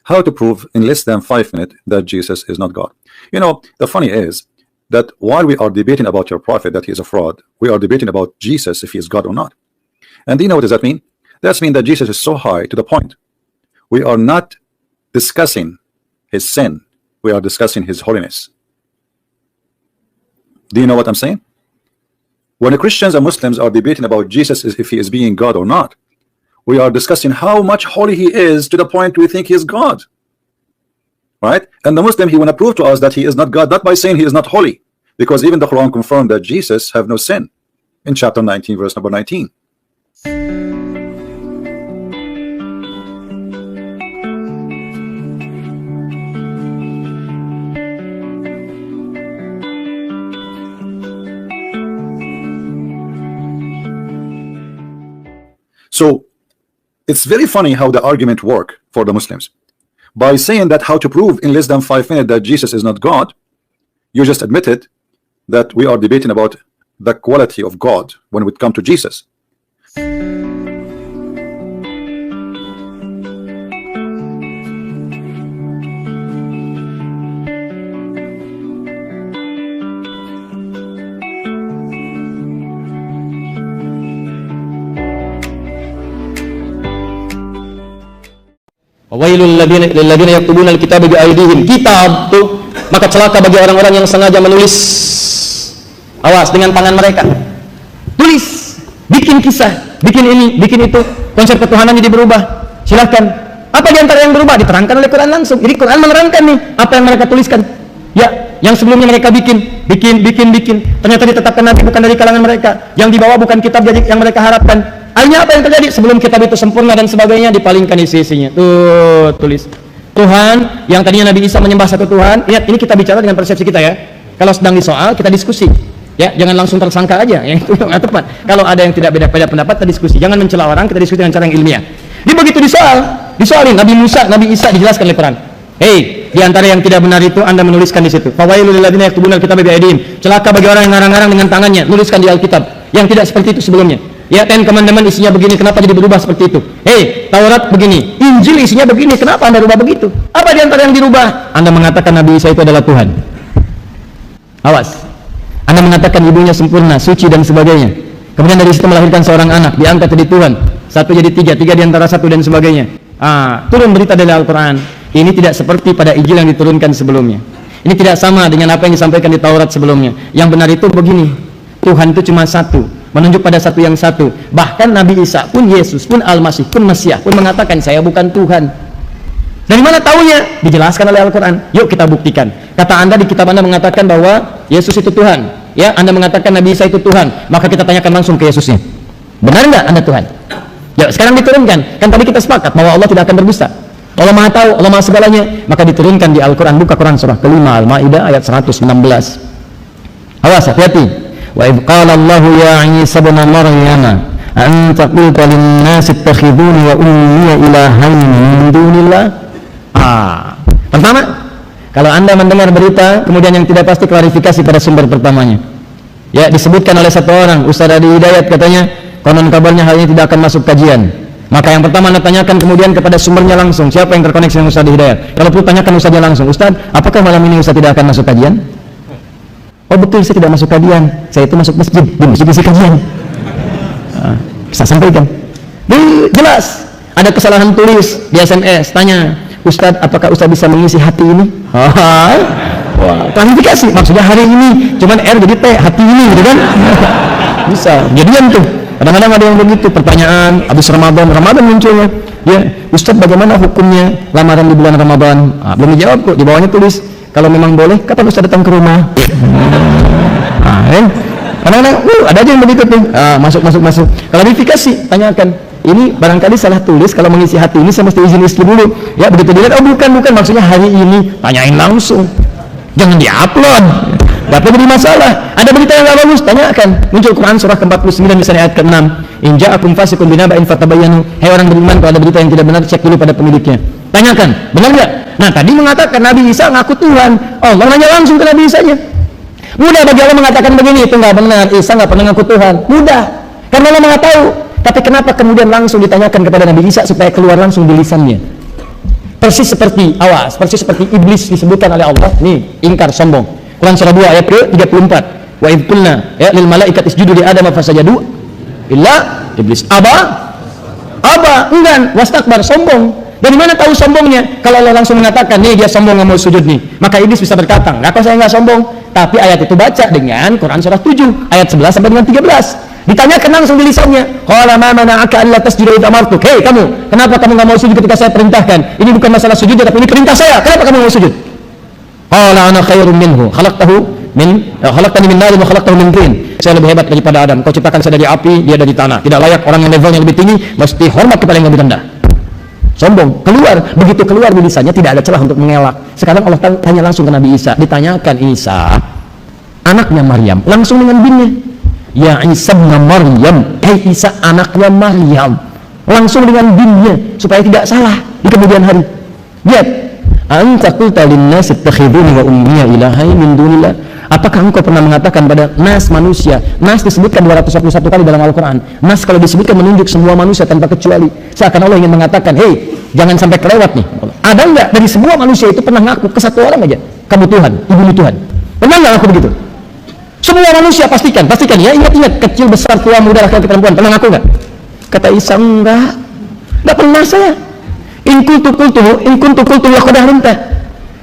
how to prove in less than 5 minutes that Jesus is not God. You know, the funny is that while we are debating about your prophet that he is a fraud, we are debating about Jesus if he is God or not. And do you know what does that mean? That means that Jesus is so high to the point. We are not discussing his sin. We are discussing his holiness. Do you know what I'm saying? When the Christians and Muslims are debating about Jesus if he is being God or not, we are discussing how much holy he is to the point we think he is God. Right? And the Muslim, he want to prove to us that he is not God, not by saying he is not holy, because even the Quran confirmed that Jesus have no sin in chapter 19, verse number 19. So it's very funny how the argument work for the Muslims. By saying that how to prove in less than 5 minutes that Jesus is not God, you just admitted that we are debating about the quality of God when it comes to Jesus. Wailul lilladzina yaktubuna alkitaba biaydihim. Kitab tuh, maka celaka bagi orang-orang yang sengaja menulis. Awas dengan tangan mereka. Tulis, bikin kisah, bikin ini, bikin itu. Konsep ketuhanan jadi berubah. Silahkan. Apa di antara yang berubah? Diterangkan oleh Quran langsung. Jadi Quran menerangkan nih apa yang mereka tuliskan. Ya, yang sebelumnya mereka bikin. Ternyata ditetapkan Nabi bukan dari kalangan mereka. Yang dibawa bukan kitab yang mereka harapkan. Akhirnya apa yang terjadi? Sebelum kitab itu sempurna dan sebagainya, dipalingkan isi-isinya. Tuh, tulis. Tuhan, yang tadinya Nabi Isa menyembah satu Tuhan. Ingat, ini kita bicara dengan persepsi kita ya. Kalau sedang disoal, kita diskusi. Ya, jangan langsung tersangka aja. Ya, itu nggak tepat. Kalau ada yang tidak beda pendapat, kita diskusi. Jangan mencela orang, kita diskusi dengan cara yang ilmiah. Jadi begitu disoalin Nabi Musa, Nabi Isa dijelaskan oleh Quran. Hei, di antara yang tidak benar itu Anda menuliskan di situ. Fawailul lilladzina yaktubuna alkitaba biaydihim. Celaka bagi orang yang ngarang-ngarang dengan tangannya, nuliskan di Alkitab. Yang tidak seperti itu sebelumnya. Ya, Ten Commandment isinya begini, kenapa jadi berubah seperti itu? Hei, Taurat begini, Injil isinya begini, kenapa Anda rubah begitu? Apa di antara yang dirubah? Anda mengatakan Nabi Isa itu adalah Tuhan. Awas. Anda mengatakan ibunya sempurna, suci dan sebagainya. Kemudian dari situ melahirkan seorang anak, diangkat jadi Tuhan. Satu jadi tiga di antara satu dan sebagainya. Turun berita dari Al-Quran. Ini tidak seperti pada Injil yang diturunkan sebelumnya. Ini tidak sama dengan apa yang disampaikan di Taurat sebelumnya. Yang benar itu begini, Tuhan itu cuma satu, menunjuk pada satu yang satu. Bahkan Nabi Isa pun, Yesus pun, Al-Masih pun, Mesias pun mengatakan saya bukan Tuhan. Dari mana tahunya? Dijelaskan oleh Al-Quran. Yuk kita buktikan. Kata Anda di kitab Anda mengatakan bahwa Yesus itu Tuhan. Ya, Anda mengatakan Nabi Isa itu Tuhan. Maka kita tanyakan langsung ke Yesusnya. Benar nggak Anda Tuhan? Ya, sekarang diturunkan. Kan tadi kita sepakat bahwa Allah tidak akan berdusta. Allah Maha tahu, Allah Maha segalanya. Maka diturunkan di Al-Quran. Buka Quran surah kelima Al-Maidah ayat 116. Awas, hati-hati. Wa idh qala Allahu ya Isa ibn Maryam anta qulta lin-nasi ittakhiduni wa ummi ilahayn min dunillah. Pertama, kalau Anda mendengar berita kemudian yang tidak pasti, klarifikasi pada sumber pertamanya. Ya, disebutkan oleh satu orang, Ustaz Adi Hidayat, katanya konon kabarnya hal ini tidak akan masuk kajian. Maka yang pertama Anda tanyakan kemudian kepada sumbernya langsung, siapa yang terkoneksi dengan Ustaz Adi Hidayat. Kalau perlu tanyakan Ustaznya langsung, Ustaz, apakah malam ini Ustaz tidak akan masuk kajian? Oh betul, saya tidak masuk kajian, saya itu masuk masjid, di masjid isi kajian. Bisa sampaikan. Jelas, ada kesalahan tulis di SMS, tanya, Ustaz, apakah Ustaz bisa mengisi hati ini? Wah, klarifikasi, maksudnya hari ini, cuman R jadi T, hati ini, gitu kan? Bisa, jadian tuh. Kadang-kadang ada yang begitu, pertanyaan, habis Ramadan munculnya. Ya, Ustaz, bagaimana hukumnya lamaran di bulan Ramadan? Belum dijawab kok, di bawahnya tulis, kalau memang boleh, kapan Ustaz datang ke rumah? Kadang-kadang, ada aja yang begitu tuh. Masuk. Klarifikasi, tanyakan. Ini barangkali salah tulis, kalau mengisi hati ini saya mesti izin istri dulu. Ya, begitu dilihat, oh bukan, maksudnya hari ini. Tanyain langsung. Jangan di-upload. Gak perlu jadi masalah. Ada berita yang gak bagus, tanyakan. Muncul Quran surah ke-49 misalnya ayat ke-6. In ja'akum fasiqun binaba'in fatabayyanu. Hai orang beriman, kalau ada berita yang tidak benar, cek dulu pada pemiliknya. Tanyakan, benar nggak? Nah, tadi mengatakan Nabi Isa ngaku Tuhan. Allah nanya langsung ke Nabi Isa-nya. Mudah bagi Allah mengatakan begini, itu nggak benar. Isa nggak pernah ngaku Tuhan. Mudah, karena Allah Maha tahu. Tapi kenapa kemudian langsung ditanyakan kepada Nabi Isa supaya keluar langsung di lisannya? Persis seperti, awas, persis seperti iblis disebutkan oleh Allah. Nih, ingkar, sombong. Quran surah 2 ayat ke-34. Wa idh qulna ya lil malaikati isjudu li adama fasajadu illa iblis aba, enggan, wastakbar, sombong. Dari mana tahu sombongnya? Kalau Allah langsung mengatakan, nih dia sombong nggak mau sujud nih, maka iblis bisa berkata, nggak, kok saya nggak sombong. Tapi ayat itu baca dengan Quran surah 7 ayat 11 sampai dengan 13. Ditanyakan langsung di lisannya, qala ma mana'aka alla tasjuda idh amartuk. Hei kamu, kenapa kamu nggak mau sujud ketika saya perintahkan? Ini bukan masalah sujud, tapi ini perintah saya. Kenapa kamu mau sujud? Qala ana khairum minhu, khalaqtani min narin wa khalaqtahu min tin. Saya lebih hebat daripada Adam. Kau ciptakan saya dari api, dia dari tanah. Tidak layak orang yang levelnya lebih tinggi mesti hormat kepada yang lebih rendah. Sombong, keluar. Begitu keluar di lisannya tidak ada celah untuk mengelak. Sekarang Allah tanya langsung ke Nabi Isa. Ditanyakan Isa, anaknya Maryam, langsung dengan binnya. Ya Isa bin Maryam, Isa anaknya Maryam, langsung dengan binnya supaya tidak salah di kemudian hari. Lihat, anta qulta lin-nasi ittakhiduni wa ummiya ilahaini min dunillah. Apakah engkau pernah mengatakan pada nas manusia? Nas disebutkan 241 kali dalam Al-Quran. Nas kalau disebutkan menunjuk semua manusia tanpa kecuali. Seakan Allah ingin mengatakan, hei, jangan sampai kelewat nih. Ada enggak dari semua manusia itu pernah ngaku ke satu orang aja, kamu Tuhan, ibu Tuhan? Pernah nggak ngaku begitu? Semua manusia pastikan ya, ingat kecil besar tua muda laki-laki perempuan pernah ngaku nggak? Kata Isa, enggak pernah saya. In kuntu qultu laqad alimta.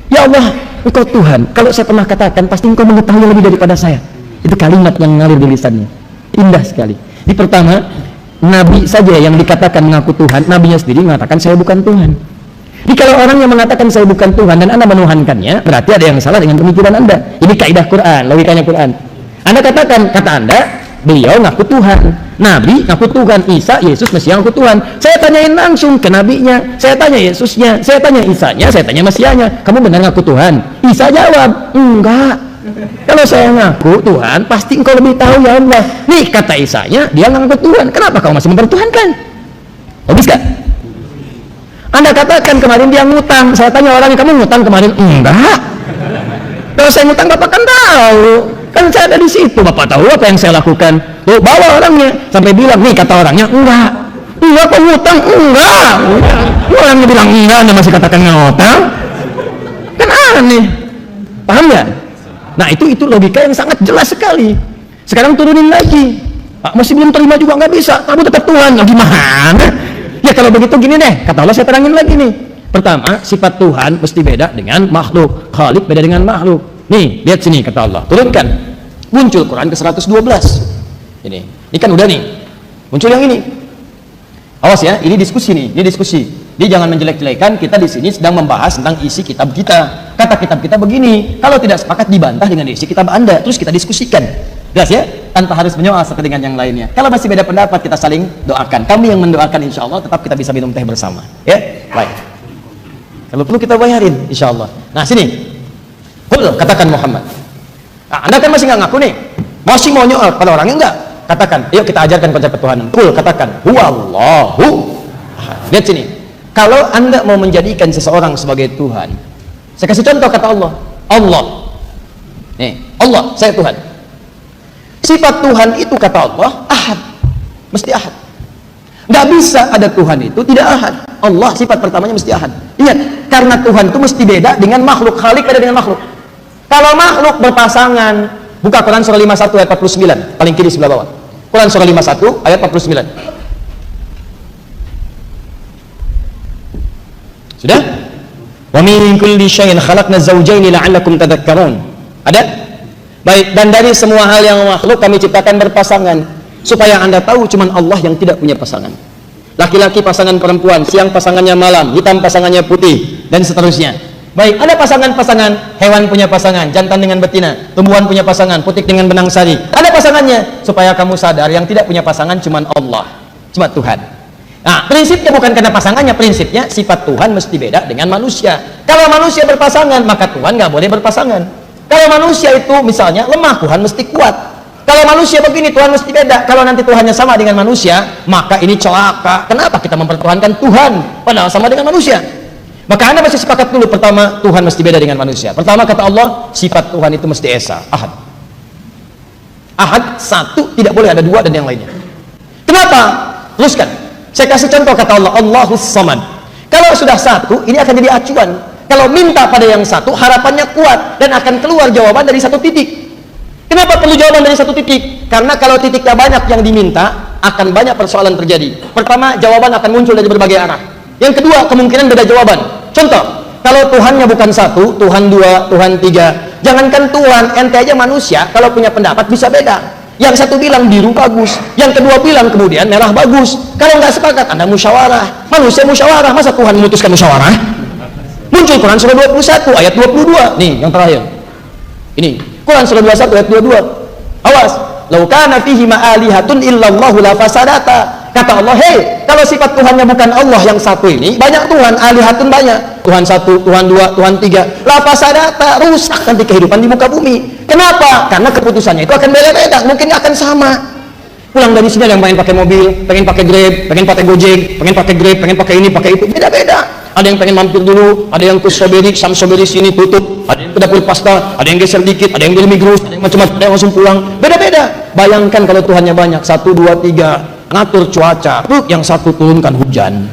Ya Allah, engkau Tuhan. Kalau saya pernah katakan, pasti engkau mengetahui lebih daripada saya. Itu kalimat yang ngalir di lisannya. Indah sekali. Di pertama, Nabi saja yang dikatakan mengaku Tuhan, Nabinya sendiri mengatakan saya bukan Tuhan. Jadi kalau orang yang mengatakan saya bukan Tuhan dan Anda menuhankannya, berarti ada yang salah dengan pemikiran Anda. Ini kaidah Quran, logikanya Quran. Anda katakan, kata Anda, beliau ngaku Tuhan, Nabi ngaku Tuhan, Isa, Yesus, Mesias ngaku Tuhan. Saya tanyain langsung ke Nabinya, saya tanya Yesusnya, saya tanya Isanya, saya tanya Mesiasnya, kamu benar ngaku Tuhan? Isa jawab, enggak. Kalau saya ngaku Tuhan, pasti engkau lebih tahu ya Allah. Nih kata Isanya, dia ngaku Tuhan, kenapa kau masih mempertuhankan? Logis gak? Anda katakan kemarin dia ngutang, saya tanya orangnya, kamu ngutang kemarin? Enggak. Kalau saya ngutang, Bapak kan tahu. Kan saya ada di situ, Bapak tahu apa yang saya lakukan. Tuh, bawa orangnya sampai bilang, nih kata orangnya, enggak kok ngutang, enggak. Orangnya bilang enggak, Anda masih katakan ngutang, kan aneh. Paham ya? Nah itu logika yang sangat jelas sekali. Sekarang turunin lagi, Pak, masih belum terima juga nggak bisa, kamu tetap Tuhan. Nah, gimana? Ya kalau begitu gini deh, kata Allah saya terangin lagi nih. Pertama, sifat Tuhan mesti beda dengan makhluk, Khalik beda dengan makhluk. Nih, lihat sini kata Allah, turunkan. Muncul Quran ke-112. Ini kan udah nih. Muncul yang ini. Awas ya, ini diskusi nih, ini diskusi. Dia jangan menjelek-jelekan, kita di sini sedang membahas tentang isi kitab kita. Kata kitab kita begini, kalau tidak sepakat dibantah dengan isi kitab Anda, terus kita diskusikan. Jelas ya? Tanpa harus menyoal satu dengan yang lainnya. Kalau masih beda pendapat, kita saling doakan. Kami yang mendoakan insya Allah, tetap kita bisa minum teh bersama. Ya? Baik. Kalau perlu kita bayarin, insya Allah. Nah, sini. Katakan Muhammad. Nah, Anda kan masih nggak ngaku nih, masih mau nyoal pada orangnya enggak? Katakan, yuk kita ajarkan konsep ketuhanan. Katakan, huwallahu. Lihat sini. Kalau Anda mau menjadikan seseorang sebagai Tuhan, saya kasih contoh kata Allah. Allah. Nih, Allah, saya Tuhan. Sifat Tuhan itu kata Allah, ahad. Mesti ahad. Nggak bisa ada Tuhan itu tidak ahad. Allah sifat pertamanya mesti ahad. Ingat, karena Tuhan itu mesti beda dengan makhluk. Khalik beda dengan makhluk. Kalau makhluk berpasangan, buka Quran surah 51 ayat 49, paling kiri sebelah bawah. Quran surah 51 ayat 49. Sudah? Wa min kulli syai'in khalaqna zawjayn la'allakum tadhakkarun. Ada? Baik, dan dari semua hal yang makhluk kami ciptakan berpasangan supaya Anda tahu cuman Allah yang tidak punya pasangan. Laki-laki pasangan perempuan, siang pasangannya malam, hitam pasangannya putih, dan seterusnya. Baik, ada pasangan-pasangan, hewan punya pasangan, jantan dengan betina, tumbuhan punya pasangan, putik dengan benang sari. Ada pasangannya, supaya kamu sadar yang tidak punya pasangan cuma Allah, cuma Tuhan. Nah, prinsipnya bukan karena pasangannya, prinsipnya sifat Tuhan mesti beda dengan manusia. Kalau manusia berpasangan, maka Tuhan nggak boleh berpasangan. Kalau manusia itu misalnya lemah, Tuhan mesti kuat. Kalau manusia begini, Tuhan mesti beda. Kalau nanti Tuhannya sama dengan manusia, maka ini celaka. Kenapa kita mempertuhankan Tuhan padahal sama dengan manusia? Maka Anda masih sepakat dulu, pertama Tuhan mesti beda dengan manusia. Pertama kata Allah, sifat Tuhan itu mesti esa, ahad. Ahad, satu, tidak boleh ada dua dan yang lainnya. Kenapa? Teruskan. Saya kasih contoh kata Allah, Allahus Samad. Kalau Kalau sudah satu, ini akan jadi acuan. Kalau minta pada yang satu, harapannya kuat dan akan keluar jawaban dari satu titik. Kenapa perlu jawaban dari satu titik? Karena kalau titiknya banyak yang diminta, akan banyak persoalan terjadi. Pertama, jawaban akan muncul dari berbagai arah. Yang kedua, kemungkinan beda jawaban. Contoh, kalau Tuhannya bukan satu, Tuhan dua, Tuhan tiga. Jangankan Tuhan, ente aja manusia, kalau punya pendapat bisa beda. Yang satu bilang biru bagus, yang kedua bilang kemudian merah bagus. Kalau nggak sepakat, Anda musyawarah. Manusia musyawarah, masa Tuhan memutuskan musyawarah? Muncul Quran surah 21 ayat 22. Nih, yang terakhir. Ini, Quran surah 21 ayat 22. Awas, "Lau kana fihi ma'alihatun illallahu la fasadata." Kata Allah, hei, kalau sifat Tuhannya bukan Allah yang satu ini, banyak Tuhan, alihatun banyak. Tuhan satu, Tuhan dua, Tuhan tiga. La fasadata, rusak nanti kehidupan di muka bumi. Kenapa? Karena keputusannya itu akan beda-beda, mungkin akan sama. Pulang dari sini ada yang pengen pakai mobil, pengen pakai Grab, pengen pakai Gojek, pengen pakai Grab, pengen pakai ini, pakai itu, beda-beda. Ada yang pengen mampir dulu, ada yang ke Strawberry, Sam Strawberry sini tutup, ada yang ke dapur pasta, ada yang geser dikit, ada yang beli Migros, ada yang macam-macam, ada yang langsung pulang, beda-beda. Bayangkan kalau Tuhannya banyak, 1, 2, 3, ngatur cuaca, yang satu turunkan hujan.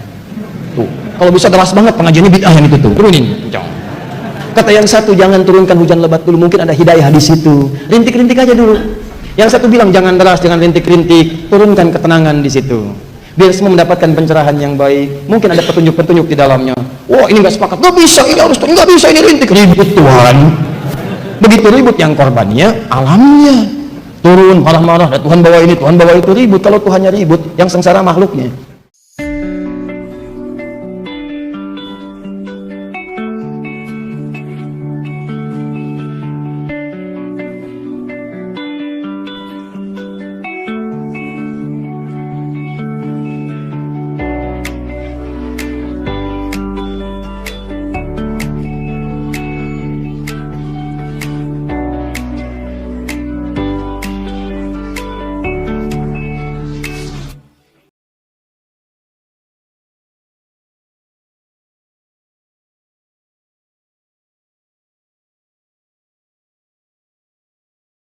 Tuh, kalau bisa deras banget pengajiannya bid'ah yang itu tuh, turunin. Kata yang satu, jangan turunkan hujan lebat dulu, mungkin ada hidayah di situ. Rintik-rintik aja dulu. Yang satu bilang jangan deras, jangan rintik-rintik, turunkan ketenangan di situ. Biar semua mendapatkan pencerahan yang baik. Mungkin ada petunjuk-petunjuk di dalamnya. Wah, ini nggak sepakat, nggak bisa, ini harus, nggak bisa, ini rintik, ribut Tuhan. Begitu ribut yang korbannya alamnya turun marah-marah, Tuhan bawa ini, Tuhan bawa itu, ribut. Kalau Tuhannya ribut, yang sengsara makhluknya.